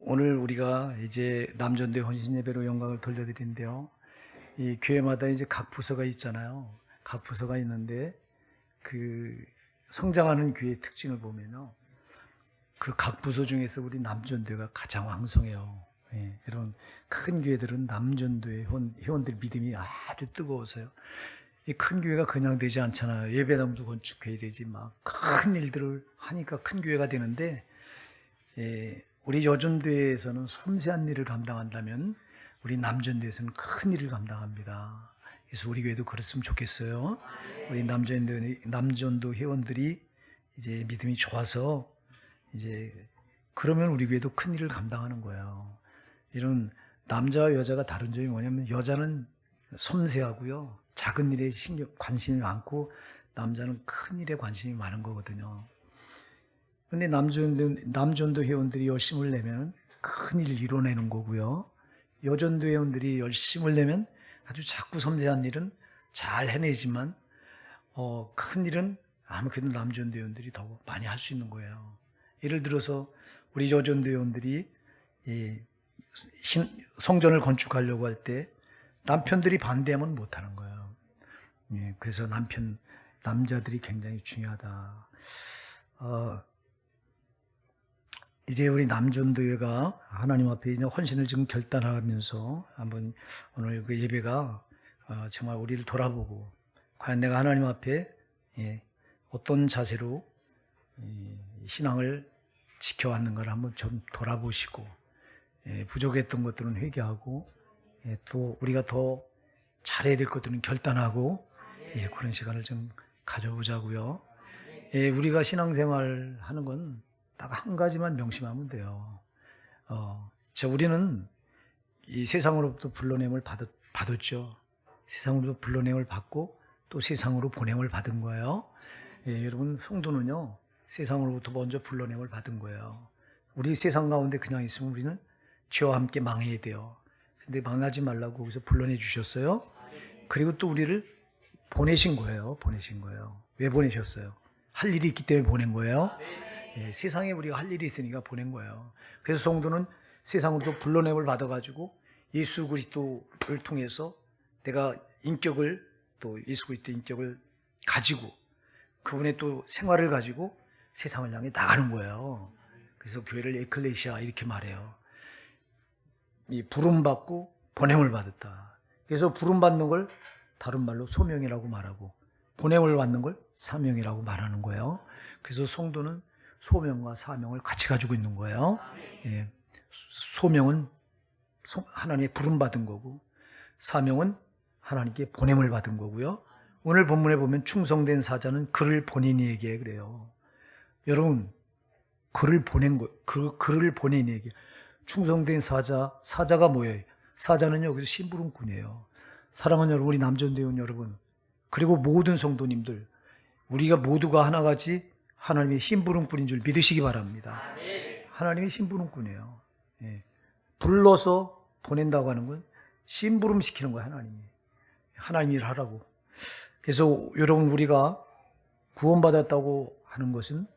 오늘 우리가 이제 남전도의 헌신 예배로 영광을 돌려드리는데요. 이 교회마다 이제 각 부서가 있잖아요. 각 부서가 있는데 그 성장하는 교회의 특징을 보면요, 그 각 부서 중에서 우리 남전도가 가장 왕성해요. 예, 이런 큰 교회들은 남전도의 회원들 믿음이 아주 뜨거워서요. 이 큰 교회가 그냥 되지 않잖아요. 예배당도 건축해야 되지, 막 큰 일들을 하니까 큰 교회가 되는데, 우리 여전도에서는 섬세한 일을 감당한다면 우리 남전도에서는 큰 일을 감당합니다. 그래서 우리 교회도 그랬으면 좋겠어요. 우리 남전도 회원들이 이제 믿음이 좋아서 이제 그러면 우리 교회도 큰 일을 감당하는 거예요. 이런 남자와 여자가 다른 점이 뭐냐면, 여자는 섬세하고요, 작은 일에 관심이 많고, 남자는 큰 일에 관심이 많은 거거든요. 근데 남전도 회원들이 열심을 내면 큰 일을 이뤄내는 거고요. 여전도 회원들이 열심을 내면 아주 작고 섬세한 일은 잘 해내지만, 큰 일은 아무래도 남전도 회원들이 더 많이 할 수 있는 거예요. 예를 들어서 우리 여전도 회원들이 성전을 건축하려고 할 때 남편들이 반대하면 못하는 거예요. 그래서 남자들이 굉장히 중요하다. 이제 우리 남전도회가 하나님 앞에 이제 헌신을 지금 결단하면서 한번 오늘 그 예배가 정말 우리를 돌아보고, 과연 내가 하나님 앞에 어떤 자세로 신앙을 지켜왔는가를 한번 좀 돌아보시고, 부족했던 것들은 회개하고, 또 우리가 더 잘해야 될 것들은 결단하고, 그런 시간을 좀 가져보자고요. 우리가 신앙생활 하는 건 딱 한 가지만 명심하면 돼요. 우리는 이 세상으로부터 불러냄을 받았죠. 세상으로부터 불러냄을 받고 또 세상으로 보냄을 받은 거예요. 여러분, 성도는요, 세상으로부터 먼저 불러냄을 받은 거예요. 우리 세상 가운데 그냥 있으면 우리는 죄와 함께 망해야 돼요. 근데 망하지 말라고 거기서 불러내 주셨어요. 그리고 또 우리를 보내신 거예요. 왜 보내셨어요? 할 일이 있기 때문에 보낸 거예요. 세상에 우리가 할 일이 있으니까 보낸 거예요. 그래서 성도는 세상으로도 불러냄을 받아가지고 예수 그리스도를 통해서 내가 인격을, 또 예수 그리스도 인격을 가지고 그분의 또 생활을 가지고 세상을 향해 나가는 거예요. 그래서 교회를 에클레시아 이렇게 말해요. 이 부름받고 보냄을 받았다. 그래서 부름받는 걸 다른 말로 소명이라고 말하고, 보냄을 받는 걸 사명이라고 말하는 거예요. 그래서 성도는 소명과 사명을 같이 가지고 있는 거예요. 소명은 하나님의 부름받은 거고, 사명은 하나님께 보냄을 받은 거고요. 오늘 본문에 보면 충성된 사자는 그를 보낸 이에게 그래요. 여러분, 그를 보낸 거, 그를 보낸 이에게. 충성된 사자가 뭐예요? 사자는 여기서 심부름꾼이에요. 사랑하는 여러분, 우리 남전도회원 여러분, 그리고 모든 성도님들, 우리가 모두가 하나같이 하나님의 심부름꾼인 줄 믿으시기 바랍니다. 하나님의 심부름꾼이에요. 불러서 보낸다고 하는 건 심부름시키는 거예요. 하나님 일 하라고. 그래서 여러분, 우리가 구원받았다고 하는 것은,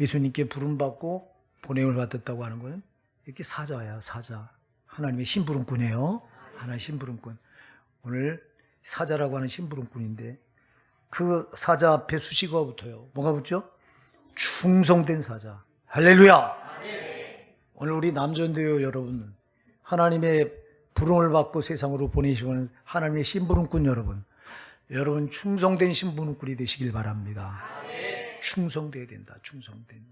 예수님께 부름받고 보냄을 받았다고 하는 것은 이렇게 사자야, 사자. 하나님의 심부름꾼이에요. 하나님의 심부름꾼. 오늘 사자라고 하는 심부름꾼인데, 그 사자 앞에 수식어가 붙어요. 뭐가 붙죠? 충성된 사자. 할렐루야. 오늘 우리 남전도회 여러분, 하나님의 부름을 받고 세상으로 보내시는 하나님의 심부름꾼 여러분 충성된 심부름꾼이 되시길 바랍니다. 충성돼야 된다. 충성된.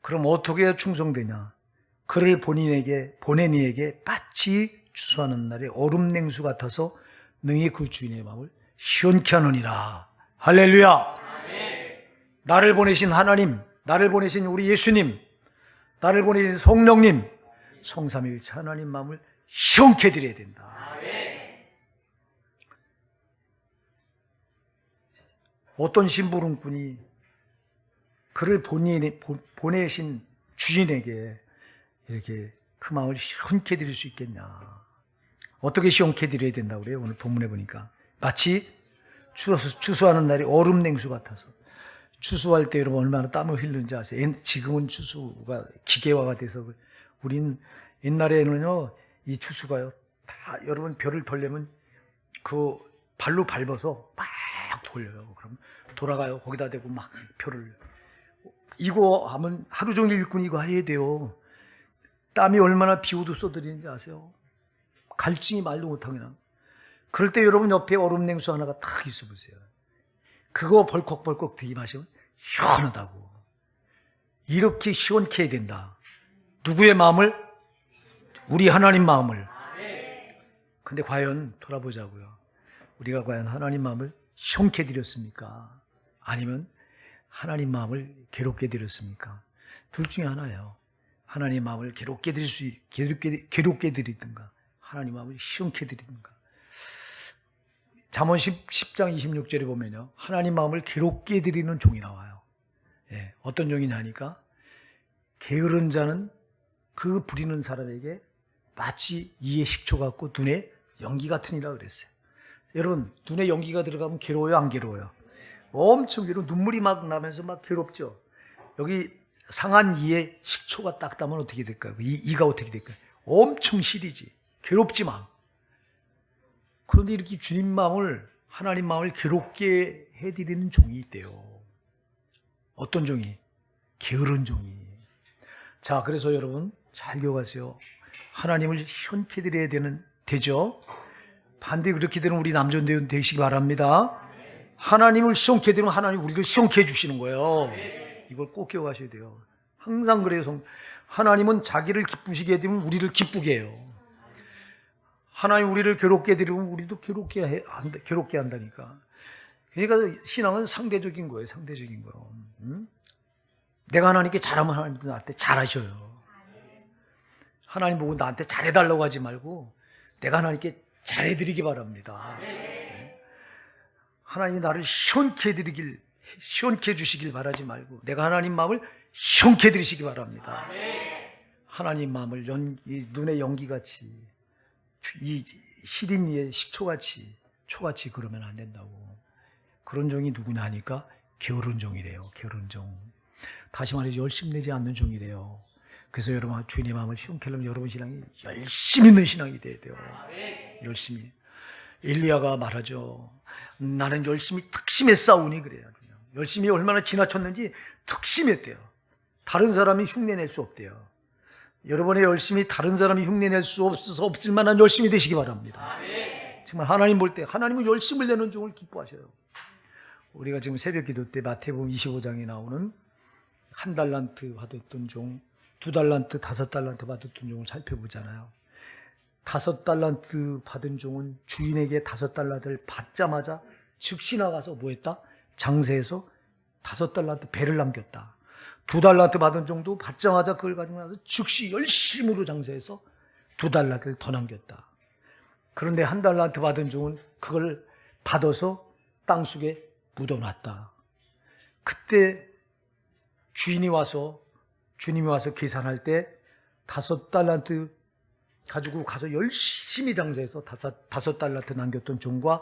그럼 어떻게 해야 충성되냐? 그를 보낸 이에게 마치 추수하는 날에 얼음 냉수 같아서 능히 그 주인의 마음을 시원케 하느니라. 할렐루야. 나를 보내신 하나님, 나를 보내신 우리 예수님, 나를 보내신 성령님, 성삼위일체 하나님 마음을 시원케 드려야 된다. 어떤 심부름꾼이 그를 보내신 주인에게 이렇게 그 마음을 시원케 드릴 수 있겠냐? 어떻게 시원케 드려야 된다고 그래요? 오늘 본문에 보니까 마치 추수하는 날이 얼음 냉수 같아서. 추수할 때 여러분 얼마나 땀을 흘리는지 아세요? 지금은 추수가 기계화가 돼서 우린 옛날에는요 이 추수가요 다 여러분 벼를 덜려면 그 발로 밟아서 막 돌려요. 그럼 돌아가요. 거기다 대고 막 벼를 이거 하면 하루 종일 일꾼 이거 해야 돼요. 땀이 얼마나 비오도 쏟아지는지 아세요? 갈증이 말도 못하게 나. 그럴 때 여러분 옆에 얼음 냉수 하나가 딱 있어 보세요. 그거 벌컥벌컥 들이마시면 시원하다고. 이렇게 시원케 해야 된다. 누구의 마음을? 우리 하나님 마음을. 근데 과연 돌아보자고요. 우리가 과연 하나님 마음을 시원케 드렸습니까? 아니면 하나님 마음을 괴롭게 드렸습니까? 둘 중에 하나예요. 하나님 마음을 괴롭게 드리든가 하나님 마음을 시원케 드리든가. 잠언 10장 26절에 보면요, 하나님 마음을 괴롭게 드리는 종이 나와요. 예, 어떤 종이냐니까 게으른 자는 그 부리는 사람에게 마치 이의 식초 같고 눈에 연기 같으니라 그랬어요. 여러분, 눈에 연기가 들어가면 괴로워요, 안 괴로워요? 엄청 괴로워. 눈물이 막 나면서 막 괴롭죠. 여기 상한 이에 식초가 딱 닿으면 어떻게 될까요? 이가 어떻게 될까요? 엄청 시리지. 괴롭지만. 그런데 이렇게 주님 마음을, 하나님 마음을 괴롭게 해드리는 종이 있대요. 어떤 종이? 게으른 종이. 자, 그래서 여러분 잘 기억하세요. 하나님을 시원케 드려야 되죠. 반대 그렇게 되는 우리 남전대원 되시기 바랍니다. 하나님을 시원케 되면 하나님 우리를 시원케 해주시는 거예요. 이걸 꼭 기억하셔야 돼요. 항상 그래요. 하나님은 자기를 기쁘시게 되면 우리를 기쁘게 해요. 하나님 우리를 괴롭게 드리면 우리도 괴롭게 한다니까. 그러니까 신앙은 상대적인 거예요. 상대적인 거예요. 내가 하나님께 잘하면 하나님도 나한테 잘하셔요. 하나님 보고 나한테 잘해달라고 하지 말고 내가 하나님께 잘해드리기 바랍니다. 하나님이 나를 시원케 해주시길 바라지 말고 내가 하나님 마음을 시원케 해드리시기 바랍니다. 하나님 마음을 눈에 연기같이 이 시린 이의 식초같이 초같이 그러면 안 된다고. 그런 종이 누구냐 하니까 게으른 종이래요. 게으른 종. 다시 말해서 열심내지 않는 종이래요. 그래서 여러분 주님의 마음을 시원케 하려면 여러분 신앙이 열심히 있는 신앙이 돼야 돼요. 열심히. 엘리야가 말하죠. 나는 열심히 특심에 싸우니 그래요. 열심히 얼마나 지나쳤는지 특심했대요. 다른 사람이 흉내낼 수 없대요. 여러분의 열심히 다른 사람이 흉내낼 수 없을 만한 열심히 되시기 바랍니다. 정말 하나님 볼 때 하나님은 열심을 내는 종을 기뻐하셔요. 우리가 지금 새벽 기도 때 마태복음 25장에 나오는 1달란트 받았던 종, 2달란트, 5달란트 받았던 종을 살펴보잖아요. 5달란트 받은 종은 주인에게 5달란트를 받자마자 즉시 나가서 뭐 했다? 장세해서 5달란트 배를 남겼다. 2달란트 받은 종도 받자마자 그걸 가지고 나서 즉시 열심으로 장세해서 2달란트를 더 남겼다. 그런데 1달란트 받은 종은 그걸 받아서 땅속에 묻어놨다. 그때 주님이 와서 계산할 때 5달란트 가지고 가서 열심히 장사해서 5달란트 남겼던 종과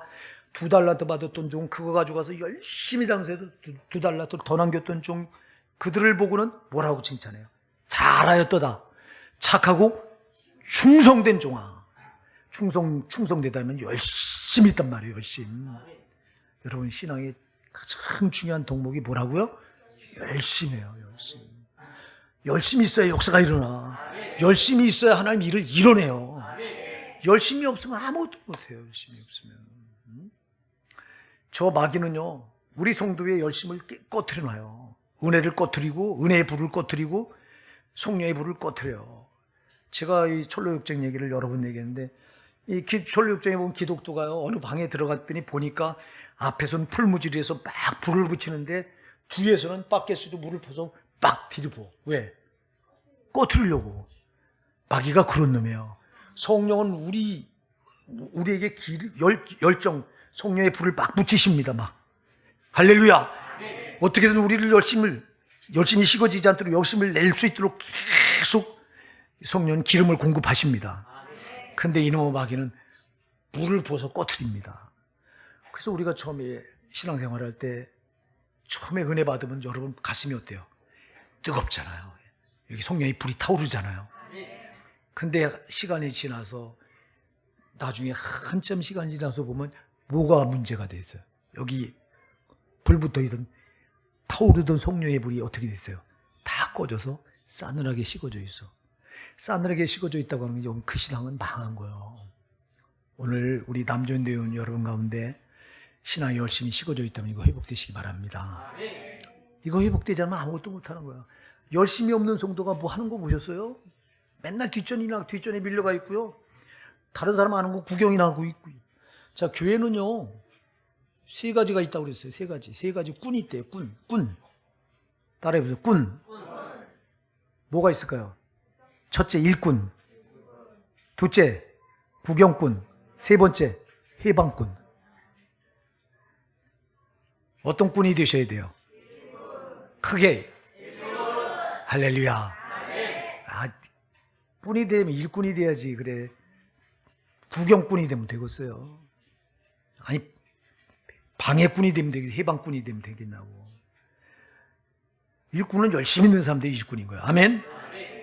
2달란트 받았던 종, 그거 가지고 가서 열심히 장사해서 2달란트 더 남겼던 종, 그들을 보고는 뭐라고 칭찬해요? 잘하였도다. 착하고 충성된 종아. 충성되다면 열심히 있단 말이에요. 열심히. 여러분 신앙의 가장 중요한 덕목이 뭐라고요? 열심히해요. 열심히 있어야 역사가 일어나. 열심히 있어야 하나님 일을 이뤄내요. 열심히 없으면 아무것도 못해요. 열심히 없으면. 저 마귀는요, 우리 성도의 열심을 꺼트려놔요. 은혜를 꺼트리고, 은혜의 불을 꺼트리고, 성령의 불을 꺼트려요. 제가 이 철로역정 얘기를 여러 번 얘기했는데, 이 철로역정에 보면 기독도가요, 어느 방에 들어갔더니 보니까 앞에서는 풀무지리에서 막 불을 붙이는데, 뒤에서는 밖에서도 물을 퍼서 막 뒤집어. 왜? 꺼트리려고. 마귀가 그런 놈이에요. 성령은 우리에게 열정, 성령의 불을 막 붙이십니다. 막. 할렐루야. 어떻게든 우리를 열심히 식어지지 않도록 열심을 낼 수 있도록 계속 성령은 기름을 공급하십니다. 근데 이놈의 마귀는 불을 부어서 꺼트립니다. 그래서 우리가 처음에 신앙생활할 때 처음에 은혜 받으면 여러분 가슴이 어때요? 뜨겁잖아요. 여기 성령의 불이 타오르잖아요. 근데 시간이 지나서 나중에 한참 시간이 지나서 보면 뭐가 문제가 됐어요? 여기 불 붙어있던 타오르던 성령의 불이 어떻게 됐어요? 다 꺼져서 싸늘하게 식어져 있어. 싸늘하게 식어져 있다고 하는 게 그 신앙은 망한 거예요. 오늘 우리 남전대원 여러분 가운데 신앙이 열심히 식어져 있다면 이거 회복되시기 바랍니다. 이거 회복되지 않으면 아무것도 못하는 거야. 열심히 없는 성도가 뭐 하는 거 보셨어요? 맨날 뒷전에 밀려가 있고요. 다른 사람 하는 거 구경이나 하고 있고. 자, 교회는요, 세 가지가 있다고 그랬어요. 세 가지 꾼이 있대요. 꾼. 따라해보세요. 꾼. 뭐가 있을까요? 첫째, 일꾼. 둘째, 구경꾼. 세 번째, 해방꾼. 어떤 꾼이 되셔야 돼요? 크게. 할렐루야. 꾼이 되면 일꾼이 돼야지. 그래. 구경꾼이 되면 되겠어요. 아니, 방해꾼이 되면 되겠, 해방꾼이 되면 되겠나고. 일꾼은 열심히 있는 사람들이 일꾼인 거예요. 아멘?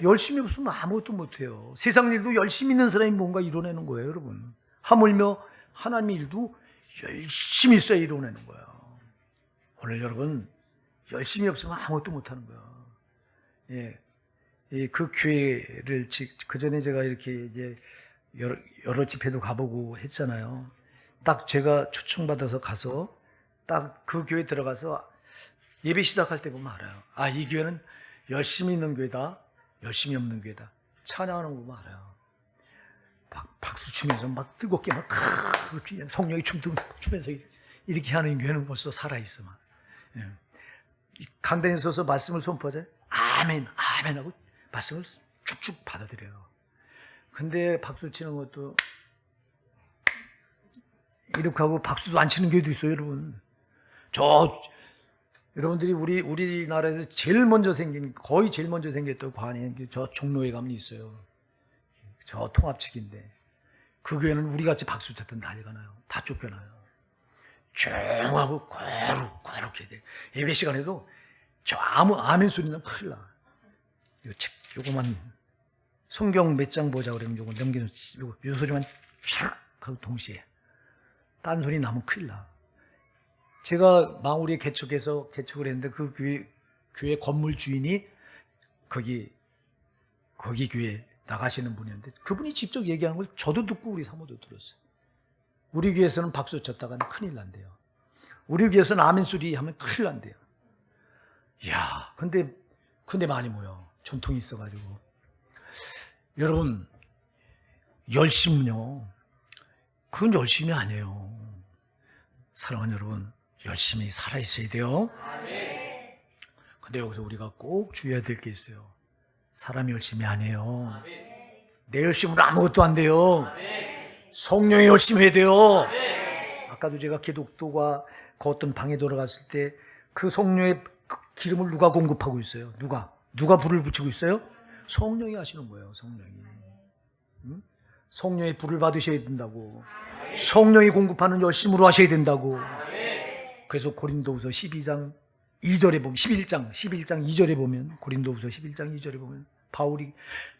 열심히 없으면 아무것도 못해요. 세상 일도 열심히 있는 사람이 뭔가 이뤄내는 거예요, 여러분. 하물며 하나님의 일도 열심히 있어야 이뤄내는 거예요. 오늘 여러분, 열심히 없으면 아무것도 못하는 거예요. 예. 그 교회를, 그 전에 제가 이렇게 이제 여러 집회도 가보고 했잖아요. 딱 제가 초청받아서 가서 딱 그 교회 들어가서 예배 시작할 때 보면 알아요. 아, 이 교회는 열심히 있는 교회다, 열심히 없는 교회다. 찬양하는 거 보면 알아요. 박수 치면서 막 뜨겁게 막 성령이 춤추면서 이렇게 하는 교회는 벌써 살아있어. 막. 예. 강단에 서서 말씀을 선포하잖아요. 아멘, 아멘 하고 말씀을 쭉쭉 받아들여요. 근데 박수 치는 것도 이렇게 하고 박수도 안 치는 교회도 있어요, 여러분. 여러분들이 우리나라에서 거의 제일 먼저 생겼던 관이 저 종로에 가면 있어요. 저 통합 측인데 그 교회는 우리 같이 박수 쳤던 난리가 나요. 다 쫓겨나요. 조용하고 거룩해야 돼. 예배 시간에도 저 아멘 소리 나면 큰일 나. 요거만 성경 몇 장 보자 그러면 요거 넘기는 요 소리만 촥 하고 동시에 딴 소리 나면 큰일 나. 제가 망우리에 개척을 했는데 그 교회 건물 주인이 거기 교회 나가시는 분이었는데 그분이 직접 얘기하는 걸 저도 듣고 우리 사모도 들었어요. 우리 교회에서는 박수 쳤다가는 큰일 난대요. 우리 교회에서는 아멘 소리 하면 큰일 난대요. 이야, 근데 많이 모여. 전통이 있어가지고. 여러분, 열심은요, 그건 열심이 아니에요. 사랑하는 여러분, 열심히 살아있어야 돼요. 근데 여기서 우리가 꼭 주의해야 될 게 있어요. 사람이 열심히 안 해요. 내 열심으로 아무것도 안 돼요. 성령이 열심히 해야 돼요. 아까도 제가 기독교가 그 어떤 방에 들어갔을 때 그 성령의 기름을 누가 공급하고 있어요? 누가 불을 붙이고 있어요? 성령이 하시는 거예요. 성령의 불을 받으셔야 된다고. 성령이 공급하는 열심으로 하셔야 된다고. 그래서 고린도후서 12장 2절에 보면 11장 2절에 보면 고린도후서 11장 2절에 보면 바울이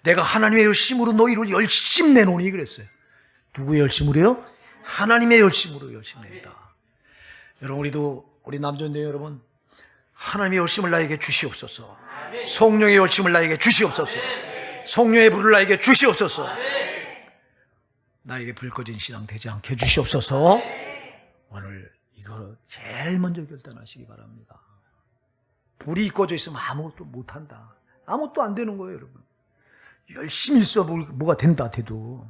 내가 하나님의 열심으로 너희를 열심 내노니 그랬어요. 누구의 열심으로요? 하나님의 열심으로 열심 낸다. 여러분, 우리 남전대 여러분, 하나님의 열심을 나에게 주시옵소서. 성령의 열심을 나에게 주시옵소서. 성령의 불을 나에게 주시옵소서. 나에게 불 꺼진 신앙 되지 않게 해주시옵소서. 오늘 이거 제일 먼저 결단하시기 바랍니다. 불이 꺼져 있으면 아무것도 못한다. 아무것도 안 되는 거예요, 여러분. 열심히 있어 뭐가 된다 돼도.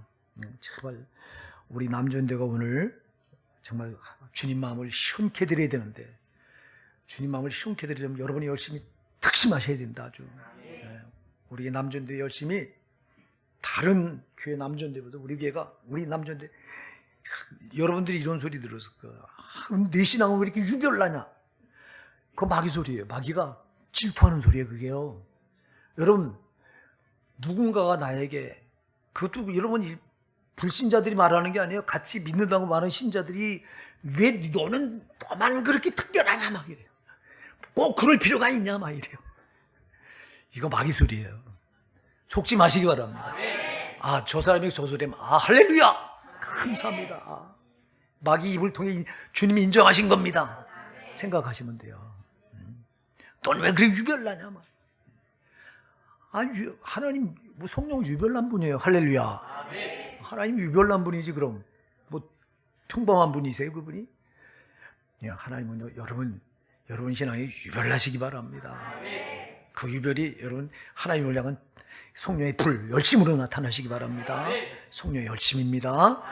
제발 우리 남전대가 오늘 정말 주님 마음을 시원케 드려야 되는데, 주님 마음을 시원케 드리려면 여러분이 열심히 특심하셔야 된다. 아주. 우리 남전대 열심히 다른 교회 남전대보다 우리 남전대, 여러분들이 이런 소리 들었을 거야. 내 신앙은 왜 이렇게 유별나냐? 그거 마귀 소리예요. 마귀가 질투하는 소리예요, 그게요. 여러분, 누군가가 나에게, 그것도 여러분 불신자들이 말하는 게 아니에요. 같이 믿는다고 말하는 신자들이 왜 너만 그렇게 특별하냐 막 이래요. 꼭 그럴 필요가 있냐 막 이래요. 이거 마귀 소리예요. 속지 마시기 바랍니다. 아, 저 사람이 저 소리면 할렐루야 감사합니다. 마귀 입을 통해 주님이 인정하신 겁니다 생각하시면 돼요. 넌 왜 그렇게 유별나냐 막. 아니, 하나님 성령 유별난 분이에요. 할렐루야. 하나님 유별난 분이지. 그럼 뭐 평범한 분이세요 그분이? 하나님은 여러분 신앙이 유별나시기 바랍니다. 그 유별이 여러분 하나님을 향한 성령의 불, 열심으로 나타나시기 바랍니다. 성령의 열심입니다.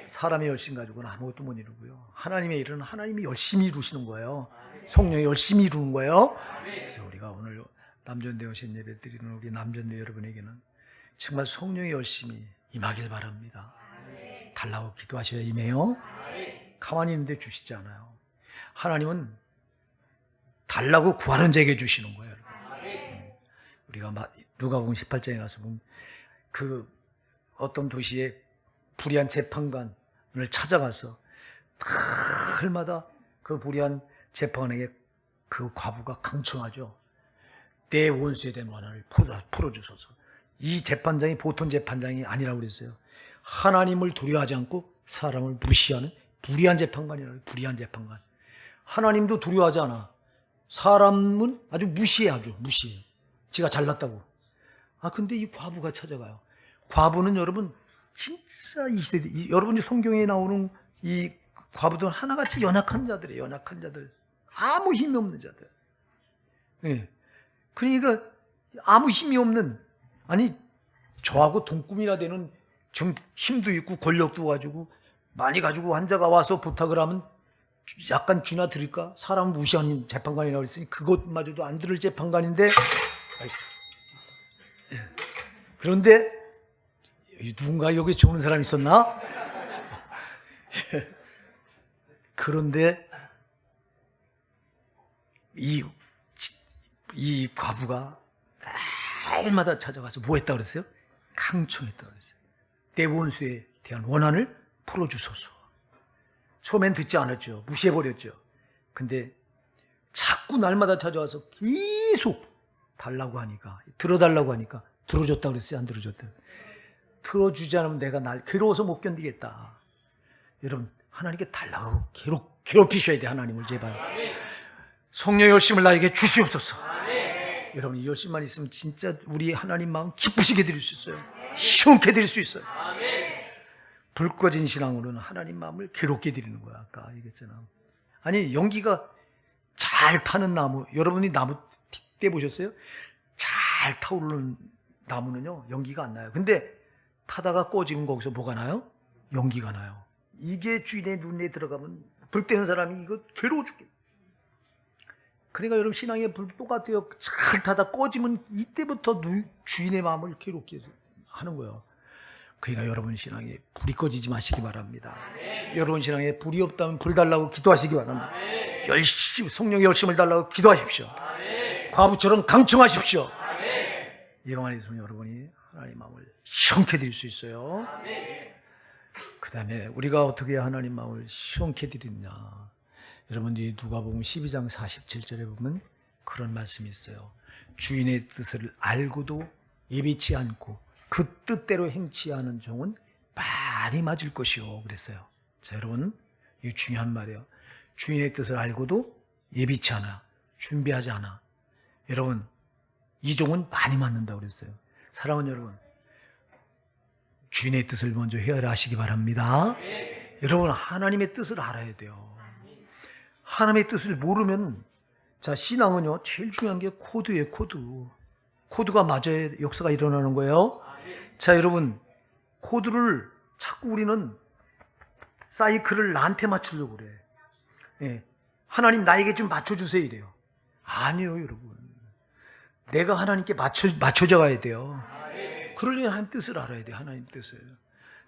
사람의 열심 가지고는 아무것도 못 이루고요. 하나님의 일은 하나님이 열심히 이루시는 거예요. 성령이 열심히 이루는 거예요. 그래서 우리가 오늘 남전대 오신 예배 드리는 우리 남전대 여러분에게는 정말 성령의 열심이 임하길 바랍니다. 달라고 기도하셔야 임해요. 가만히 있는데 주시지 않아요. 하나님은 달라고 구하는 자에게 주시는 거예요. 우리가 누가복음 18장에 가서 보면 그 어떤 도시에 불의한 재판관을 찾아가서 날마다 그 불의한 재판관에게 그 과부가 강청하죠. 내 원수에 대한 원한을 풀어주소서. 이 재판장이 보통 재판장이 아니라고 그랬어요. 하나님을 두려워하지 않고 사람을 무시하는 불의한 재판관이라고. 불의한 재판관. 하나님도 두려워하지 않아. 사람은 아주 무시해. 지가 잘났다고. 근데 이 과부가 찾아가요. 과부는 여러분 진짜 이 시대, 여러분이 성경에 나오는 이 과부들은 하나같이 연약한 자들이에요. 연약한 자들. 아무 힘이 없는 자들. 예. 그러니까 아무 힘이 없는, 아니 저하고 동급이나 되는 좀 힘도 있고 권력도 가지고 많이 가지고 환자가 와서 부탁을 하면 약간 귀나 들을까? 사람 무시하는 재판관이라고 했으니 그것마저도 안 들을 재판관인데, 그런데 누군가 여기 좋은 사람 있었나? 그런데 이 과부가 날마다 찾아가서 뭐 했다고 그랬어요? 강청했다고 그랬어요. 내 원수에 대한 원한을 풀어주소서. 처음엔 듣지 않았죠. 무시해버렸죠. 근데 자꾸 날마다 찾아와서 계속 달라고 하니까, 들어달라고 하니까 들어줬다고 그랬어요? 안 들어줬대요? 들어주지 않으면 내가 날 괴로워서 못 견디겠다. 여러분, 하나님께 달라고 괴롭히셔야 돼. 하나님을 제발. 성령의 열심을 나에게 주시옵소서. 여러분, 이 열심만 있으면 진짜 우리 하나님 마음 기쁘시게 드릴 수 있어요. 시원케 드릴 수 있어요. 불 꺼진 신앙으로는 하나님 마음을 괴롭게 드리는 거야. 아까 얘기했잖아. 아니, 연기가 잘 타는 나무, 여러분이 나무 떼보셨어요? 잘 타오르는 나무는요, 연기가 안 나요. 근데 타다가 꺼지면 거기서 뭐가 나요? 연기가 나요. 이게 주인의 눈에 들어가면 불 떼는 사람이 이거 괴로워 죽겠다. 그러니까 여러분, 신앙의 불 똑같아요. 잘 타다 꺼지면 이때부터 주인의 마음을 괴롭게 하는 거예요. 그러니까 여러분 신앙에 불이 꺼지지 마시기 바랍니다. 여러분 신앙에 불이 없다면 불 달라고 기도하시기 바랍니다. 열심히 성령의 열심을 달라고 기도하십시오. 과부처럼 강청하십시오. 이것만 있으면 여러분이 하나님 마음을 시원케 드릴 수 있어요. 그 다음에 우리가 어떻게 하나님 마음을 시원케 드리느냐. 여러분들이 누가복음 12장 47절에 보면 그런 말씀이 있어요. 주인의 뜻을 알고도 예비치 않고 그 뜻대로 행치 않은 종은 많이 맞을 것이요 그랬어요. 자, 여러분, 이게 중요한 말이에요. 주인의 뜻을 알고도 예비치 않아, 준비하지 않아. 여러분, 이 종은 많이 맞는다고 그랬어요. 사랑하는 여러분, 주인의 뜻을 먼저 헤아려하시기 바랍니다. 여러분, 하나님의 뜻을 알아야 돼요. 하나님의 뜻을 모르면, 자, 신앙은요, 제일 중요한 게 코드예요. 코드가 맞아야 역사가 일어나는 거예요. 자, 여러분, 코드를 자꾸 우리는 사이클을 나한테 맞추려고 그래. 예. 하나님 나에게 좀 맞춰주세요 이래요. 아니요, 여러분. 내가 하나님께 맞춰져 가야 돼요. 그러려면 하나님 뜻을 알아야 돼요. 하나님 뜻을.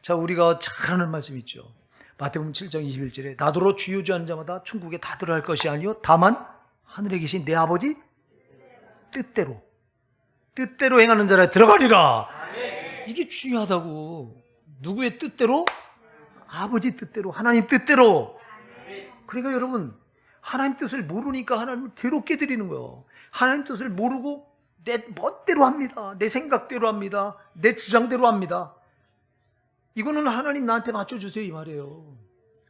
자, 우리가 잘 하는 말씀 있죠. 마태복음 7장 21절에 나더러 주유주하는 자마다 천국에 다 들어갈 것이 아니요 다만 하늘에 계신 내 아버지 뜻대로 행하는 자라 들어가리라. 이게 중요하다고. 누구의 뜻대로? 아버지 뜻대로, 하나님 뜻대로. 그러니까 여러분, 하나님 뜻을 모르니까 하나님을 괴롭게 드리는 거예요. 하나님 뜻을 모르고 내 멋대로 합니다. 내 생각대로 합니다. 내 주장대로 합니다. 이거는 하나님 나한테 맞춰주세요 이 말이에요.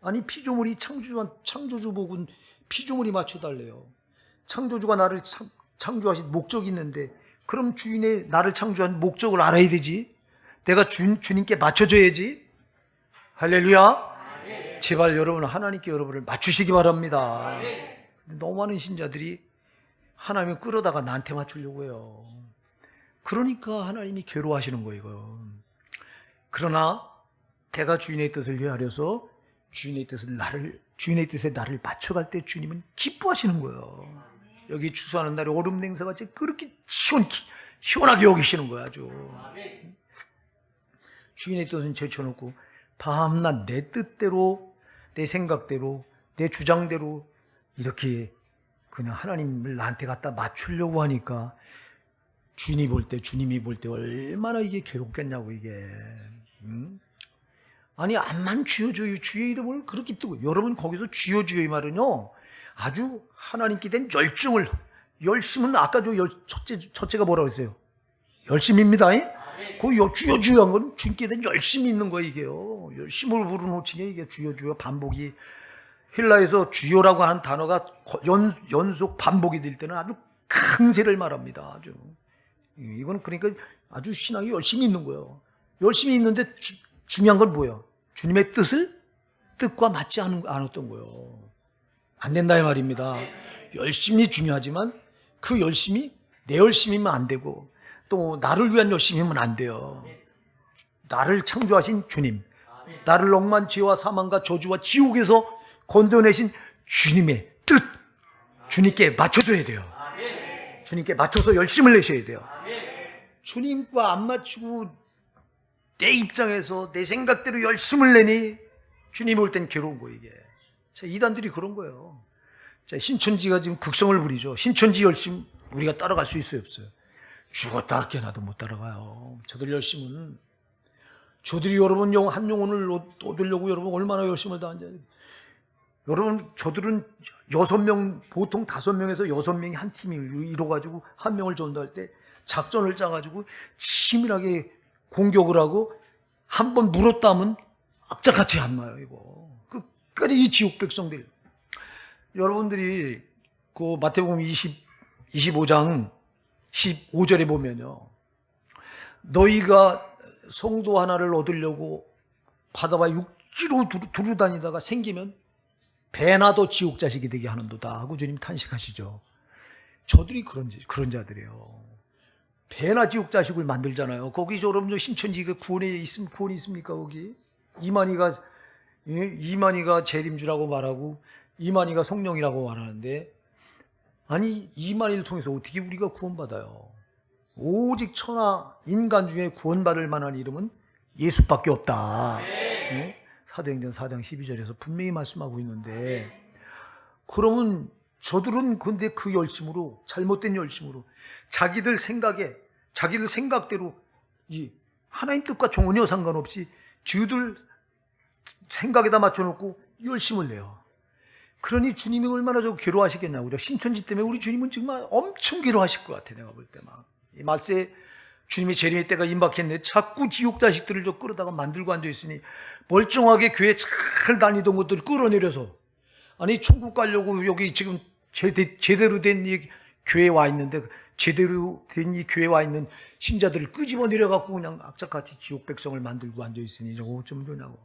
아니 피조물이 창조주 복은 피조물이 맞춰달래요. 창조주가 나를 창조하신 목적이 있는데 그럼 주인의 나를 창조한 목적을 알아야 되지. 내가 주님께 맞춰줘야지. 할렐루야. 제발 여러분 하나님께 여러분을 맞추시기 바랍니다. 너무 많은 신자들이 하나님을 끌어다가 나한테 맞추려고 해요. 그러니까 하나님이 괴로워하시는 거예요. 그러나 내가 주인의 뜻을 헤아려서 주인의 뜻에 나를 맞춰갈 때 주님은 기뻐하시는 거예요. 여기 추수하는 날에 얼음 냉사가 그렇게 시원하게 여기시는 거야 아주. 주인의 뜻은 제쳐놓고 밤낮 내 뜻대로 내 생각대로 내 주장대로 이렇게 그냥 하나님을 나한테 갖다 맞추려고 하니까 주님이 볼 때 얼마나 이게 괴롭겠냐고 이게. 아니 암만 주여 주의 이름을 그렇게 뜨고 여러분 거기서 주여 이 말은요 아주 하나님께 된 열심은 아까 첫째가 뭐라고 했어요? 열심입니다. 그 주여 한 건 주님께 된 열심이 있는 거예요 이게요. 열심을 부르는 호칭에 이게 주여 반복이 헬라에서 주여라고 하는 단어가 연속 반복이 될 때는 아주 강세를 말합니다. 아주 이건 그러니까 아주 신앙이 열심히 있는 거예요. 열심히 있는데 중요한 건 뭐예요? 주님의 뜻과 맞지 않았던 거예요. 안 된다 이 말입니다. 열심히 중요하지만 그 열심이 내 열심이면 안 되고 또 나를 위한 열심이면 안 돼요. 나를 창조하신 주님, 나를 억만 죄와 사망과 저주와 지옥에서 건져내신 주님의 뜻, 주님께 맞춰줘야 돼요. 주님께 맞춰서 열심을 내셔야 돼요. 주님과 안 맞추고 내 입장에서 내 생각대로 열심을 내니 주님이 올 땐 괴로운 거예요 이게. 자, 이단들이 그런 거예요. 자, 신천지가 지금 극성을 부리죠. 신천지 열심 우리가 따라갈 수 있어요 없어요? 죽었다 깨나도 못 따라가요. 저들 열심은 저들이 여러분 한 영혼을 얻으려고 여러분 얼마나 열심을 다하는지. 여러분 저들은 6명 보통 5명에서 6명이 한 팀을 이뤄가지고 한 명을 전도할 때 작전을 짜가지고 치밀하게 공격을 하고 한 번 물었다면 악착같이 안 나요 이거. 끝까지 이 지옥 백성들. 여러분들이 그 마태복음 25장 15절에 보면요, 너희가 성도 하나를 얻으려고 바다와 육지로 두루 다니다가 생기면 배나도 지옥 자식이 되게 하는도다 하고 주님 탄식하시죠. 저들이 그런 자들이에요. 배나 지옥 자식을 만들잖아요. 거기 여러분 신천지 구원이 있습니까 거기? 이만희가 재림주라고 말하고 이만희가 성령이라고 말하는데, 아니 이만희를 통해서 어떻게 우리가 구원받아요? 오직 천하 인간 중에 구원받을 만한 이름은 예수밖에 없다. 네? 사도행전 4장 12절에서 분명히 말씀하고 있는데, 그러면 저들은 근데 그 열심으로, 잘못된 열심으로 자기들 생각대로 이 하나님 뜻과 전혀 상관없이 저들 생각에다 맞춰놓고 열심을 내요. 그러니 주님이 얼마나 저 괴로워하시겠냐고. 신천지 때문에 우리 주님은 정말 엄청 괴로워하실 것 같아. 내가 볼 때 막 이 말세 주님이 재림의 때가 임박했네. 자꾸 지옥 자식들을 저 끌어다가 만들고 앉아있으니 멀쩡하게 교회 잘 다니던 것들을 끌어내려서, 아니 천국 가려고 여기 지금 제대로 된 이 교회에 와 있는데, 제대로 된 이 교회에 와 있는 신자들을 끄집어 내려갖고 그냥 악착같이 지옥 백성을 만들고 앉아있으니 저거 어쩌면 좋냐고.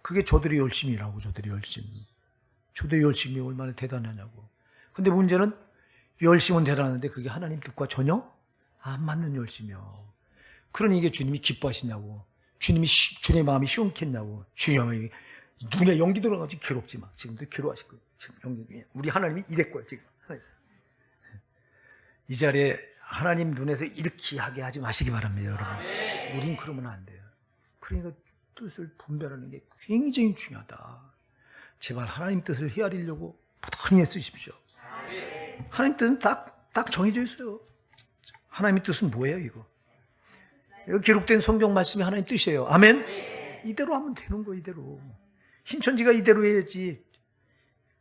그게 저들의 열심이라고. 저들의 열심이 얼마나 대단하냐고. 근데 문제는 열심은 대단한데 그게 하나님 뜻과 전혀 안 맞는 열심이요. 그러니 이게 주님이 기뻐하시냐고. 주님의 마음이 시원했냐고. 주님이 눈에 연기 들어가지고 괴롭지 막. 지금도 괴로워하실 거예요. 지금 우리 하나님이 이랬고요 지금. 이 자리에 하나님 눈에서 이렇게 하게 하지 마시기 바랍니다 여러분. 우린 그러면 안 돼요. 그러니까 뜻을 분별하는 게 굉장히 중요하다. 제발 하나님 뜻을 헤아리려고 부단히 애쓰십시오. 하나님 뜻은 딱 정해져 있어요. 하나님의 뜻은 뭐예요 이거? 여기 기록된 성경 말씀이 하나님 뜻이에요. 아멘? 이대로 하면 되는 거. 이대로 신천지가 이대로 해야지.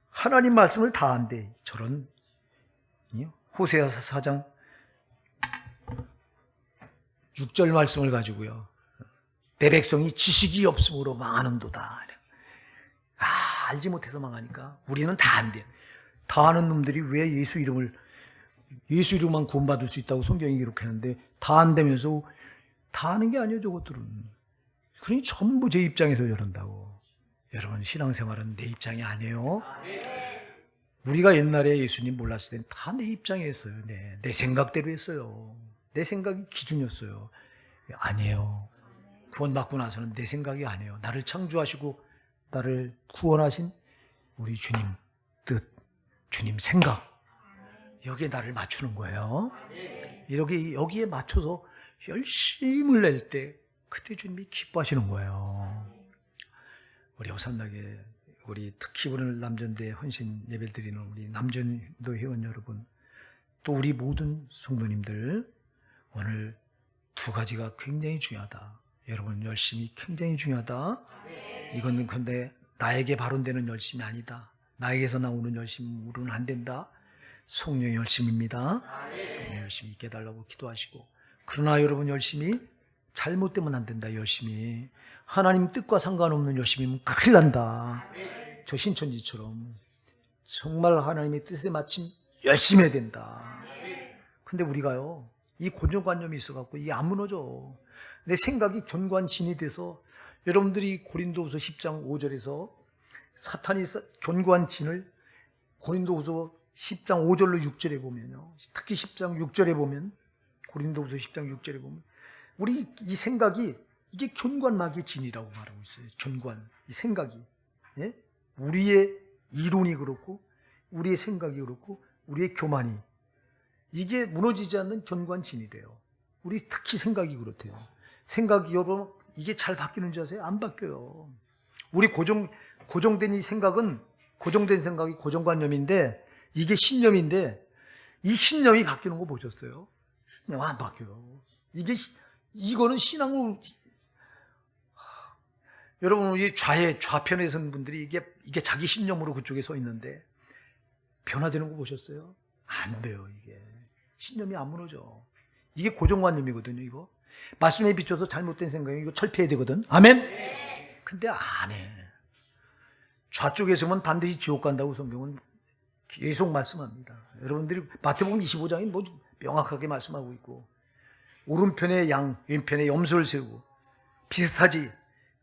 하나님 말씀을 다 안돼. 저런 호세아서 4장 6절 말씀을 가지고요. 내 백성이 지식이 없으므로 망하는도다. 알지 못해서 망하니까 우리는 다 안돼. 다 아는 놈들이 왜 예수 이름만 구원받을 수 있다고 성경이 기록했는데 다 안되면서 다 아는 게 아니에요, 저것들은. 그러니 전부 제 입장에서 저런다고. 여러분, 신앙생활은 내 입장이 아니에요. 우리가 옛날에 예수님 몰랐을 때는 다 내 입장에 했어요. 내 생각대로 했어요. 내 생각이 기준이었어요. 아니에요. 구원받고 나서는 내 생각이 아니에요. 나를 창조하시고 나를 구원하신 우리 주님 뜻, 주님 생각, 여기에 나를 맞추는 거예요. 여기에 맞춰서 열심을 낼 때 그때 주님이 기뻐하시는 거예요. 우리 호산나게, 우리 특히 오늘 남전도에 헌신 예배를 드리는 우리 남전도 회원 여러분, 또 우리 모든 성도님들, 오늘 두 가지가 굉장히 중요하다. 여러분, 열심이 굉장히 중요하다. 이건 근데 나에게 발언되는 열심이 아니다. 나에게서 나오는 열심으로는 안 된다. 성령의 열심입니다. 열심히 있게 해달라고 기도하시고, 그러나 여러분, 열심히 잘못되면 안 된다. 열심히 하나님 뜻과 상관없는 열심이면 큰일 난다. 저 신천지처럼 정말 하나님의 뜻에 맞춘 열심히 해야 된다. 근데 우리가요, 이 고정관념이 있어갖고 이게 안 무너져. 내 생각이 견고한 진이 돼서, 여러분들이 고린도후서 10장 5절에서 사탄이 견고한 진을 고린도후서 10장 5절로 6절에 보면요, 특히 10장 6절에 보면, 고린도후서 10장 6절에 보면 우리 이 생각이 이게 견고한 마귀의 진이라고 말하고 있어요. 견고한 이 생각이, 예? 우리의 이론이 그렇고 우리의 생각이 그렇고 우리의 교만이, 이게 무너지지 않는 견고한 진이 돼요. 우리 특히 생각이 그렇대요. 생각이 여러분, 이게 잘 바뀌는 줄 아세요? 안 바뀌어요. 우리 고정된 이 생각은, 고정된 생각이 고정관념인데, 이게 신념인데, 이 신념이 바뀌는 거 보셨어요? 안 바뀌어요. 이거는 신앙으로, 여러분, 이 좌편에 선 분들이 이게 자기 신념으로 그쪽에 서 있는데, 변화되는 거 보셨어요? 안 돼요, 이게. 신념이 안 무너져. 이게 고정관념이거든요, 이거. 말씀에 비춰서 잘못된 생각이 이거 철폐해야 되거든. 아멘? 근데 안 해. 좌쪽에 서면 반드시 지옥 간다고 성경은 계속 말씀합니다. 여러분들이 마태복음 25장이 뭐 명확하게 말씀하고 있고, 오른편에 양, 왼편에 염소를 세우고, 비슷하지.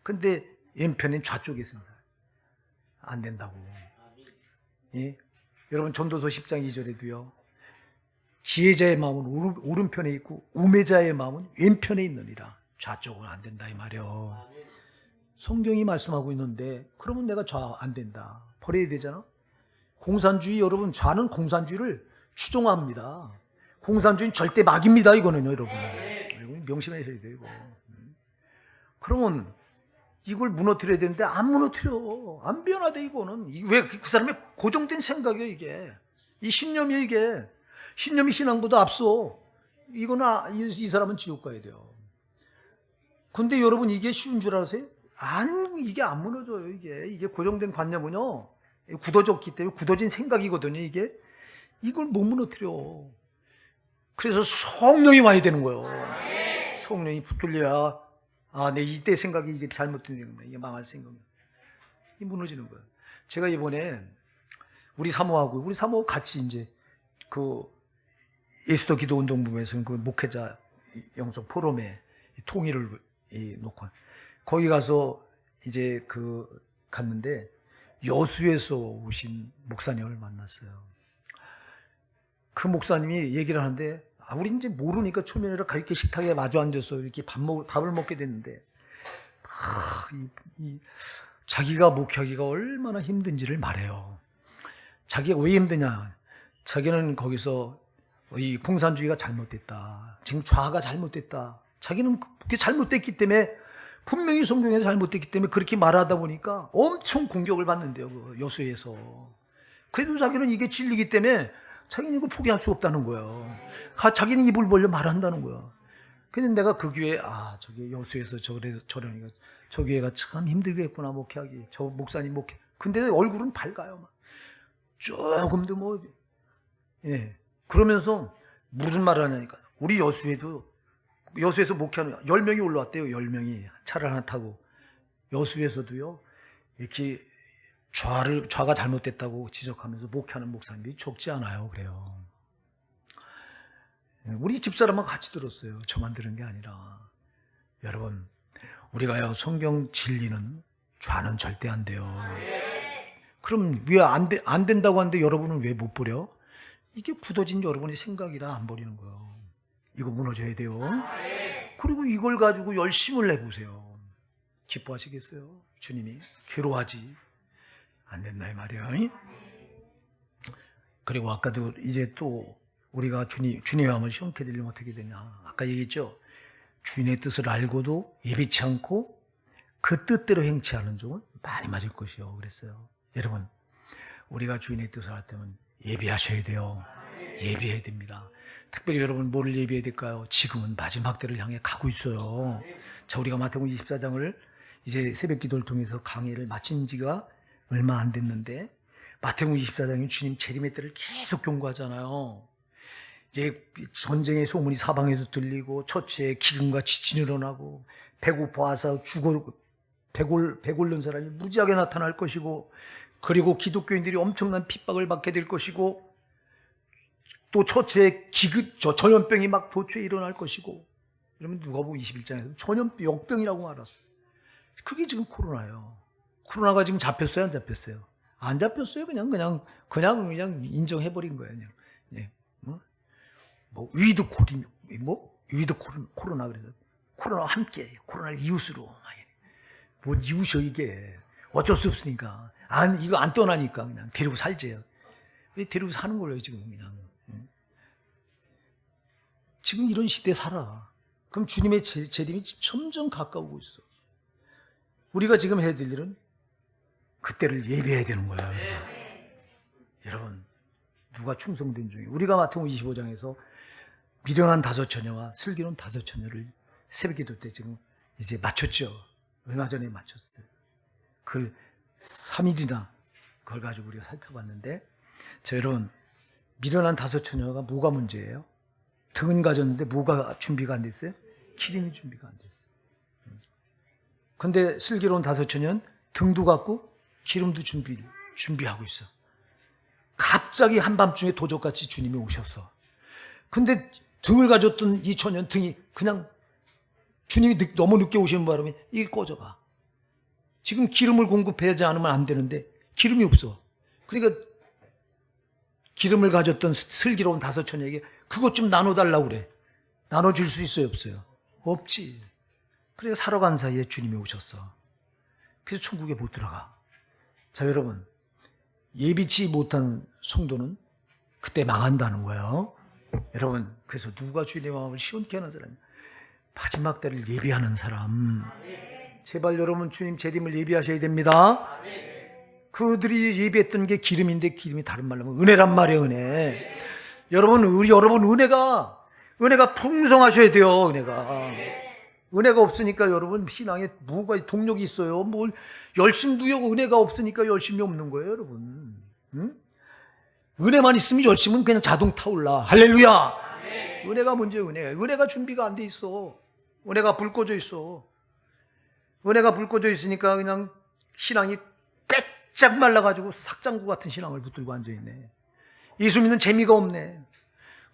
근데 왼편엔 좌쪽에 있습니다. 안 된다고. 예? 여러분, 전도서 10장 2절에도요, 지혜자의 마음은 오른편에 있고 우매자의 마음은 왼편에 있느니라. 좌쪽은 안 된다 이 말이요. 성경이 말씀하고 있는데, 그러면 내가 좌 안 된다, 버려야 되잖아. 공산주의, 여러분, 좌는 공산주의를 추종합니다. 공산주의는 절대 막입니다, 이거는요, 여러분. 명심하셔야 돼요, 이거. 그러면 이걸 무너뜨려야 되는데 안 무너뜨려. 안 변화돼, 이거는. 왜 그 사람의 고정된 생각이에요, 이게. 이 신념이에요, 이게. 신념이 신앙보다 앞서. 이거는 이 사람은 지옥 가야 돼요. 근데 여러분, 이게 쉬운 줄 아세요? 이게 안 무너져요, 이게 고정된 관념은요, 굳어졌기 때문에, 굳어진 생각이거든요, 이게. 이걸 못 무너뜨려. 그래서 성령이 와야 되는 거예요. 성령이 붙들려야, 내 이때 생각이 이게 잘못된 생각이야, 이게 망할 생각이야. 이게 무너지는 거예요. 제가 이번에 우리 사모하고 같이 이제 예수도 기도운동부에서 그 목회자 영성 포럼에 통일을 놓고, 거기 가서 이제 갔는데, 여수에서 오신 목사님을 만났어요. 그 목사님이 얘기를 하는데, 우리 이제 모르니까 초면에 이렇게 식탁에 마주 앉아서 이렇게 밥을 먹게 됐는데, 자기가 목회하기가 얼마나 힘든지를 말해요. 자기가 왜 힘드냐? 자기는 거기서 이 공산주의가 잘못됐다, 지금 좌가 잘못됐다, 자기는 그게 잘못됐기 때문에, 분명히 성경에서 잘못됐기 때문에 그렇게 말하다 보니까 엄청 공격을 받는데요, 그 여수에서. 그래도 자기는 이게 진리기 때문에 자기는 이걸 포기할 수 없다는 거예요. 자기는 입을 벌려 말한다는 거예요. 근데 내가 그 교회, 저기 여수에서 저러니까 저 교회가 참 힘들겠구나, 목회하기. 저 목사님 목회. 근데 얼굴은 밝아요. 조금도 뭐, 예. 그러면서 무슨 말을 하냐니까. 우리 여수에서 목회하는 10명이 올라왔대요. 10명이 차를 하나 타고. 여수에서도요, 이렇게 좌가 잘못됐다고 지적하면서 목회하는 목사님들이 적지 않아요. 그래요. 우리 집사람만 같이 들었어요. 저만 들은 게 아니라. 여러분, 우리가요, 성경 진리는 좌는 절대 안 돼요. 그럼 왜 안 된다고 하는데 여러분은 왜 못 버려? 이게 굳어진 여러분의 생각이라 안 버리는 거예요. 이거 무너져야 돼요. 그리고 이걸 가지고 열심을 내보세요. 기뻐하시겠어요? 주님이 괴로워하지 안 된다 이 말이야. 그리고 아까도 이제 또 우리가 주님의 마음을 시원케 들리면 어떻게 되냐. 아까 얘기했죠. 주인의 뜻을 알고도 예비치 않고 그 뜻대로 행치 않은 종은 많이 맞을 것이요. 그랬어요. 여러분, 우리가 주인의 뜻을 알 때면 예비하셔야 돼요. 예비해야 됩니다. 특별히 여러분 뭐를 예비해야 될까요? 지금은 마지막 때를 향해 가고 있어요. 자, 우리가 마태복음 24장을 이제 새벽 기도를 통해서 강의를 마친 지가 얼마 안 됐는데 마태복음 24장이 주님 재림의 때를 계속 경고하잖아요. 이제 전쟁의 소문이 사방에서 들리고 처치에 기근과 지진이 일어나고 배고파서 배고른 사람이 무지하게 나타날 것이고, 그리고 기독교인들이 엄청난 핍박을 받게 될 것이고, 또 처치에 전염병이 막 도처에 일어날 것이고. 그러면 누가복음 21장에서 전염병, 역병이라고 말했어요. 그게 지금 코로나예요. 코로나가 지금 잡혔어요, 안 잡혔어요? 안 잡혔어요. 그냥 인정해버린 거예요. 그냥. 예. 위드 코로나 그래서 코로나와 함께 코로나를 이웃으로. 뭔 이웃이요 이게. 어쩔 수 없으니까. 이거 안 떠나니까 그냥 데리고 살재요. 왜 데리고 사는 거예요 지금 그냥. 지금 이런 시대에 살아. 그럼 주님의 재림이 점점 가까우고 있어. 우리가 지금 해야 될 일은 그때를 예배해야 되는 거예요. 여러분, 누가 충성된 중에 우리가 마태복음 25장에서 미련한 5처녀와 슬기로운 5처녀를 새벽기도 때 지금 이제 마쳤죠. 얼마 전에 마쳤어요. 그걸 3일이나 그걸 가지고 우리가 살펴봤는데, 자, 여러분, 미련한 5처녀가 뭐가 문제예요? 등은 가졌는데 뭐가 준비가 안 됐어요? 기름이 준비가 안 됐어요. 근데 슬기로운 5처녀는 등도 갖고 기름도 준비하고 있어. 갑자기 한밤중에 도적같이 주님이 오셨어. 근데 등을 가졌던 이 처녀는 등이 그냥 주님이 너무 늦게 오시는 바람에 이게 꺼져가. 지금 기름을 공급하지 않으면 안 되는데 기름이 없어. 그러니까 기름을 가졌던 슬기로운 5처녀에게 그것 좀 나눠달라고 그래. 나눠줄 수 있어요, 없어요? 없지. 그래서 살아간 사이에 주님이 오셨어. 그래서 천국에 못 들어가. 자, 여러분, 예비치 못한 성도는 그때 망한다는 거예요. 여러분, 그래서 누가 주님의 마음을 시원케 하는 사람이야? 마지막 때를 예비하는 사람. 제발 여러분, 주님 재림을 예비하셔야 됩니다. 그들이 예비했던 게 기름인데, 기름이 다른 말로 하면 은혜란 말이에요. 은혜. 여러분 은혜가 풍성하셔야 돼요. 은혜가 없으니까 여러분 신앙에 뭐가 동력이 있어요? 뭘 열심도요. 은혜가 없으니까 열심이 없는 거예요, 여러분. 응? 은혜만 있으면 열심은 그냥 자동 타올라. 할렐루야. 은혜가 문제예요. 은혜가 준비가 안 돼 있어. 은혜가 불 꺼져 있어. 은혜가 불 꺼져 있으니까 그냥 신앙이 빼짝 말라가지고 삭장구 같은 신앙을 붙들고 앉아있네. 예수 믿는 재미가 없네.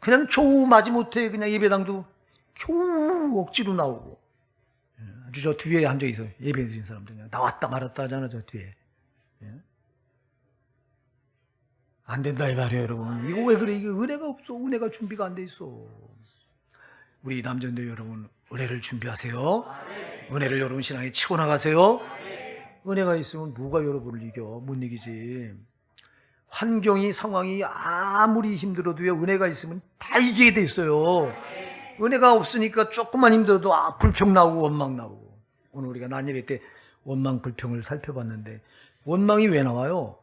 그냥 겨우 마지못해 그냥 예배당도 겨우 억지로 나오고. 아주 저 뒤에 앉아있어. 예배 드린 사람들 그냥 나왔다 말았다 하잖아, 저 뒤에. 안 된다 이 말이에요, 여러분. 이거 왜 그래? 이게 은혜가 없어. 은혜가 준비가 안 돼 있어. 우리 남전대 여러분, 은혜를 준비하세요. 은혜를 여러분 신앙에 치고 나가세요. 은혜가 있으면 뭐가 여러분을 이겨? 못 이기지. 환경이 상황이 아무리 힘들어도요, 은혜가 있으면 다 이기게 돼 있어요. 은혜가 없으니까 조금만 힘들어도 불평 나오고 원망 나오고. 오늘 우리가 난예배 때 원망 불평을 살펴봤는데, 원망이 왜 나와요?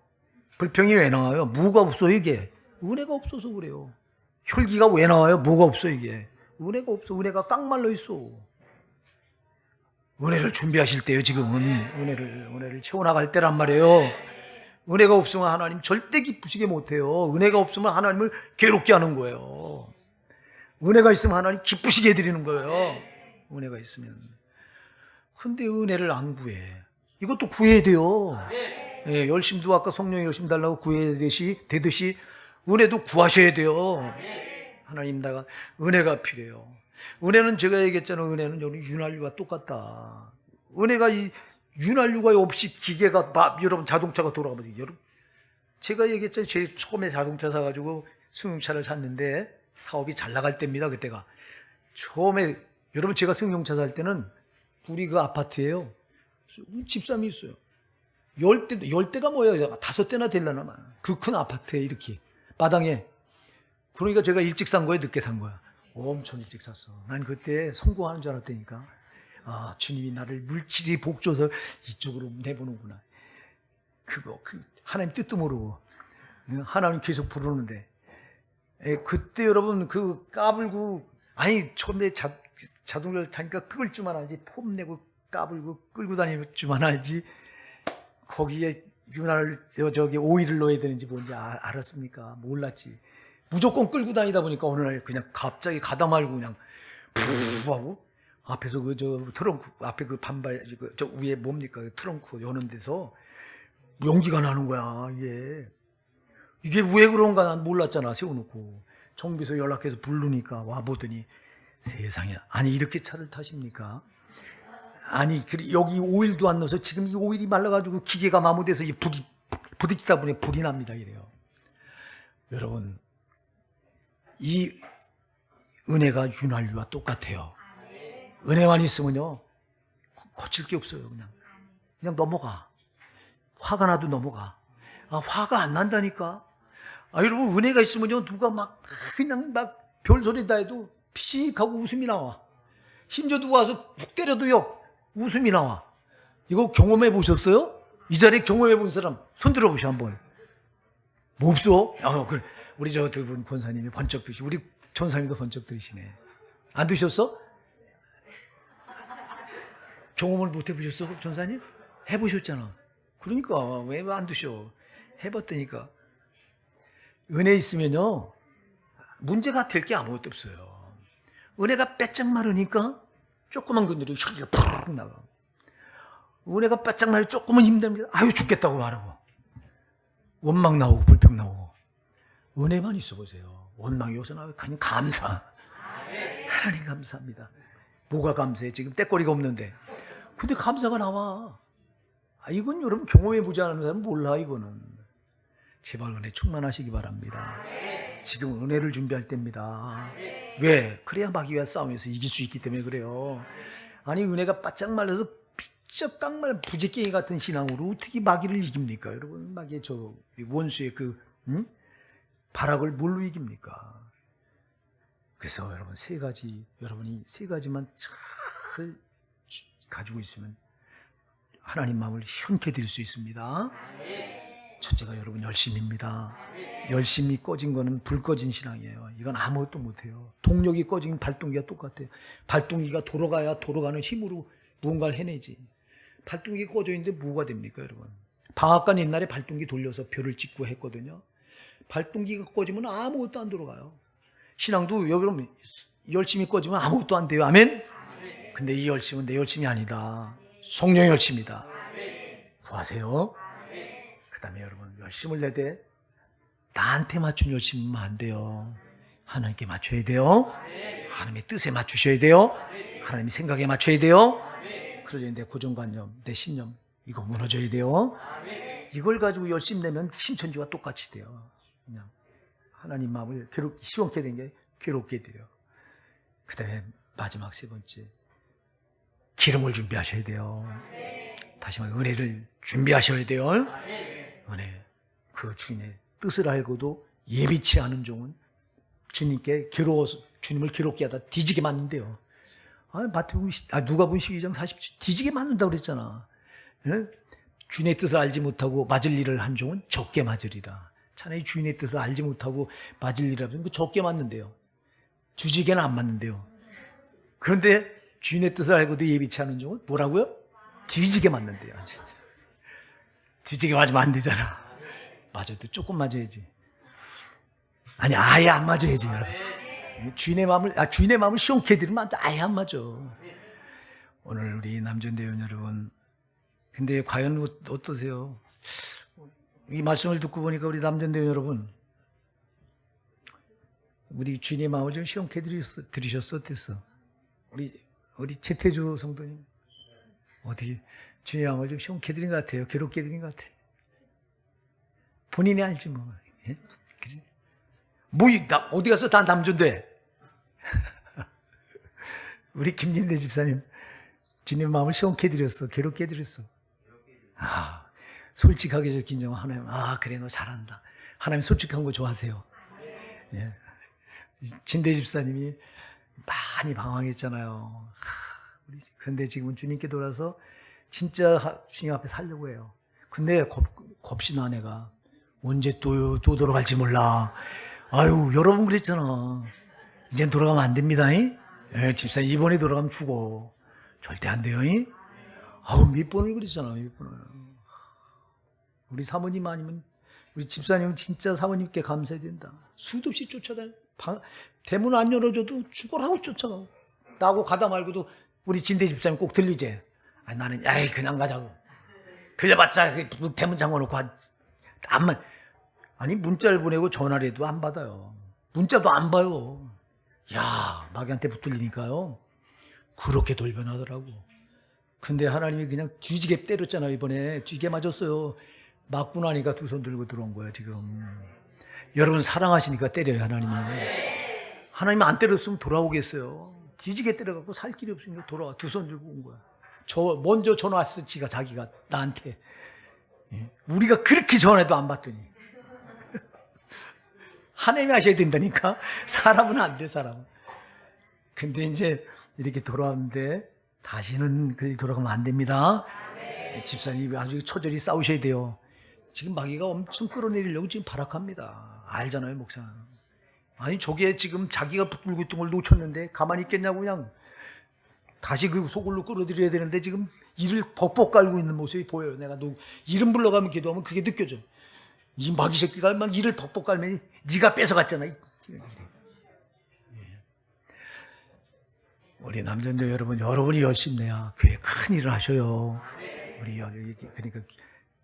불평이 왜 나와요? 뭐가 없어 이게? 은혜가 없어서 그래요. 혈기가 왜 나와요? 뭐가 없어 이게? 은혜가 없어. 은혜가 깡말라 있어. 은혜를 준비하실 때요, 지금은 은혜를 채워나갈 때란 말이에요. 은혜가 없으면 하나님 절대 기쁘시게 못해요. 은혜가 없으면 하나님을 괴롭게 하는 거예요. 은혜가 있으면 하나님 기쁘시게 해드리는 거예요. 은혜가 있으면. 근데 은혜를 안 구해. 이것도 구해야 돼요. 예, 열심도 아까 성령이 열심 달라고 구해야 되듯이 은혜도 구하셔야 돼요. 하나님 나가 은혜가 필요해요. 은혜는 제가 얘기했잖아요. 은혜는 여러분 윤활유와 똑같다. 은혜가 이 윤활유가 없이 기계가 여러분 자동차가 돌아가면 여러분 제가 얘기했잖아요. 제 처음에 자동차 사가지고 승용차를 샀는데 사업이 잘 나갈 때입니다. 그때가 처음에 여러분 제가 승용차 살 때는 우리 그 아파트에요. 집사람이 있어요. 10대가 뭐예요? 5대나 되려나 그 큰 아파트에 이렇게 마당에. 그러니까 제가 일찍 산 거예요? 늦게 산 거야? 엄청 일찍 샀어. 난 그때 성공하는 줄 알았다니까. 아, 주님이 나를 물질이 복줘서 이쪽으로 내보는구나. 하나님 뜻도 모르고 하나님 계속 부르는데 그때 여러분 그 까불고 아니 처음에 자동차를 타니까 끌 줄만 알지 폼 내고 까불고 끌고 다닐 줄만 알지 거기에 저기 오일을 넣어야 되는지 뭔지 알았습니까? 몰랐지. 무조건 끌고 다니다 보니까 어느 날 그냥 갑자기 가다 말고 그냥 푸 하고 앞에서 트렁크 앞에 그 반발 저 위에 뭡니까 그 트렁크 여는 데서 연기가 나는 거야. 이게 왜 그런가 난 몰랐잖아. 세워놓고 정비소 연락해서 부르니까 와 보더니 세상에 아니 이렇게 차를 타십니까? 아니 여기 오일도 안 넣어서 지금 이 오일이 말라가지고 기계가 마모돼서 이 부딪히다 보니 불이 납니다. 이래요. 여러분 이 은혜가 윤활유와 똑같아요. 은혜만 있으면요 고칠 게 없어요. 그냥 넘어가. 화가 나도 넘어가. 화가 안 난다니까. 여러분 은혜가 있으면요 누가 그냥 별소리 다 해도 피식하고 웃음이 나와. 심지어 누가 와서 푹 때려도요 웃음이 나와. 이거 경험해 보셨어요? 이 자리에 경험해 본 사람 손 들어보셔 한번. 뭐 없어? 그래. 우리 저 두 분 권사님이 번쩍 드시고 우리 전사님도 번쩍 들으시네. 안 드셨어? 경험을 못 해보셨어? 전사님? 해보셨잖아. 그러니까 왜 안 드셔? 해봤다니까. 은혜 있으면요 문제가 될 게 아무것도 없어요. 은혜가 빼짝 마르니까 조그만 건드려 혈기가 푹 나가. 은혜가 바짝 나요 조금은 힘듭니다. 아유 죽겠다고 말하고 원망 나오고 불평 나오고. 은혜만 있어 보세요. 원망이 어디서 나와요? 그냥 감사. 하나님 감사합니다. 뭐가 감사해? 지금 떼거리가 없는데. 근데 감사가 나와. 이건 여러분 경험해보지 않은 사람은 몰라. 이거는 제발 은혜 충만하시기 바랍니다. 지금 은혜를 준비할 때입니다. 왜? 그래야 마귀와 싸움에서 이길 수 있기 때문에 그래요. 아니 은혜가 바짝 말라서 피쩍 깡말 부지깽이 같은 신앙으로 어떻게 마귀를 이깁니까? 여러분 마귀의 저 원수의 발악을 뭘로 이깁니까? 그래서 여러분 여러분이 세 가지만 잘 가지고 있으면 하나님 마음을 현케 드릴 수 있습니다. 첫째가 여러분 열심입니다. 열심이 꺼진 거는 불 꺼진 신앙이에요. 이건 아무것도 못해요. 동력이 꺼진 발동기가 똑같아요. 발동기가 돌아가야 돌아가는 힘으로 무언가를 해내지. 발동기가 꺼져 있는데 뭐가 됩니까 여러분? 방앗간 옛날에 발동기 돌려서 별을 찍고 했거든요. 발동기가 꺼지면 아무것도 안 돌아가요. 신앙도 여러분 열심히 꺼지면 아무것도 안 돼요. 아멘? 근데 이 열심은 내 열심이 아니다. 성령의 열심이다. 구하세요. 그 다음에 여러분 열심을 내되 나한테 맞춘 열심이면 안 돼요. 하나님께 맞춰야 돼요. 하나님의 뜻에 맞추셔야 돼요. 하나님의 생각에 맞춰야 돼요. 그러려니 내 고정관념, 내 신념 이거 무너져야 돼요. 이걸 가지고 열심 내면 신천지와 똑같이 돼요. 그냥 하나님 마음을 시원케 된 게 괴롭게 돼요. 그 다음에 마지막 세 번째 기름을 준비하셔야 돼요. 다시 말해 은혜를 준비하셔야 돼요. 은혜 그 주인의 뜻을 알고도 예비치 않은 종은 주님께 주님을 괴롭게 하다 뒤지게 맞는데요. 누가복음 12장 40절 뒤지게 맞는다고 그랬잖아. 주인의 뜻을 알지 못하고 맞을 일을 한 종은 적게 맞으리라. 차라리 주인의 뜻을 알지 못하고 맞을 일을 하면 적게 맞는데요. 주지게는 안 맞는데요. 그런데 주인의 뜻을 알고도 예비치 않은 종은 뭐라고요? 뒤지게 맞는데요. 뒤지게 맞으면 안 되잖아. 맞아도 조금 맞아야지. 아니 아예 안 맞아야지 여러분. 주인의 마음을 시원케 드리면 아예 안 맞아. 오늘 우리 남전대원 여러분, 근데 과연 어떠세요? 이 말씀을 듣고 보니까 우리 남전대원 여러분, 우리 주인의 마음을 좀 시원케 들으셨어? 어땠어? 우리 최태주 성도님 어떻게 주인의 마음을 좀 시원케 드린 것 같아요? 괴롭게 드린 것 같아요? 본인이 알지 뭐. 예? 그지? 어디 가서 다 남존대. 우리 김진대 집사님 주님 마음을 시원케 드렸어? 괴롭게 드렸어? 솔직하게 적힌 점 하나님, 그래 너 잘한다. 하나님 솔직한 거 좋아하세요. 예. 진대 집사님이 많이 방황했잖아요. 그런데 지금은 주님께 돌아서 진짜 주님 앞에 살려고 해요. 근데 겁시나 내가 언제 또 돌아갈지 몰라. 아유 여러분 그랬잖아. 이젠 돌아가면 안 됩니다. 예, 집사님 이번에 돌아가면 죽어. 절대 안 돼요. 몇 번을 그랬잖아. 몇 번을. 우리 사모님 아니면 우리 집사님은 진짜 사모님께 감사해야 된다. 수도 없이 쫓아다녀. 대문 안 열어줘도 죽어라고 쫓아가고. 나하고 가다 말고도 우리 진대 집사님 꼭 들리지. 나는 그냥 가자고. 들려봤자 대문 잠궈놓고 문자를 보내고 전화를 해도 안 받아요. 문자도 안 봐요. 마귀한테 붙들리니까요. 그렇게 돌변하더라고. 근데 하나님이 그냥 뒤지게 때렸잖아요. 이번에 뒤지게 맞았어요. 맞고 나니까 두 손 들고 들어온 거예요. 지금 여러분 사랑하시니까 때려요. 하나님이 안 때렸으면 돌아오겠어요. 뒤지게 때려갖고 살 길이 없으니까 돌아와. 두 손 들고 온 거야. 먼저 전화 왔어. 자기가 나한테. 우리가 그렇게 전화해도 안 받더니 하나님이 하셔야 된다니까. 사람은 안 돼. 사람은. 근데 이제 이렇게 돌아왔는데 다시는 그렇게 돌아가면 안 됩니다. 집사님이 아주 처절히 싸우셔야 돼요. 지금 마귀가 엄청 끌어내리려고 지금 발악합니다. 알잖아요, 목사는. 저게 지금 자기가 붙들고 있던 걸 놓쳤는데 가만히 있겠냐고. 그냥 다시 그 소굴로 끌어들여야 되는데 지금 이를 벅벅 깔고 있는 모습이 보여요. 내가 이름 불러가면 기도하면 그게 느껴져. 이 마귀 새끼가 막 이를 벅벅 깔면 네가 뺏어갔잖아. 우리 남전도 여러분이 열심히 내야 교회 큰 일을 하셔요. 그러니까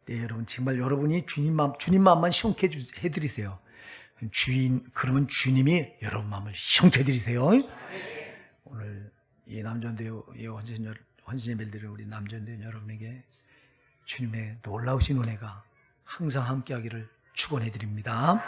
여러분 정말 여러분이 주님 마음만 시원케 해드리세요. 그러면 주님이 여러분 마음을 시원케 해드리세요. 오늘 이 남전도 헌신 예배를 드리는 우리 남전도 여러분에게 주님의 놀라우신 은혜가 항상 함께하기를 축원해 드립니다.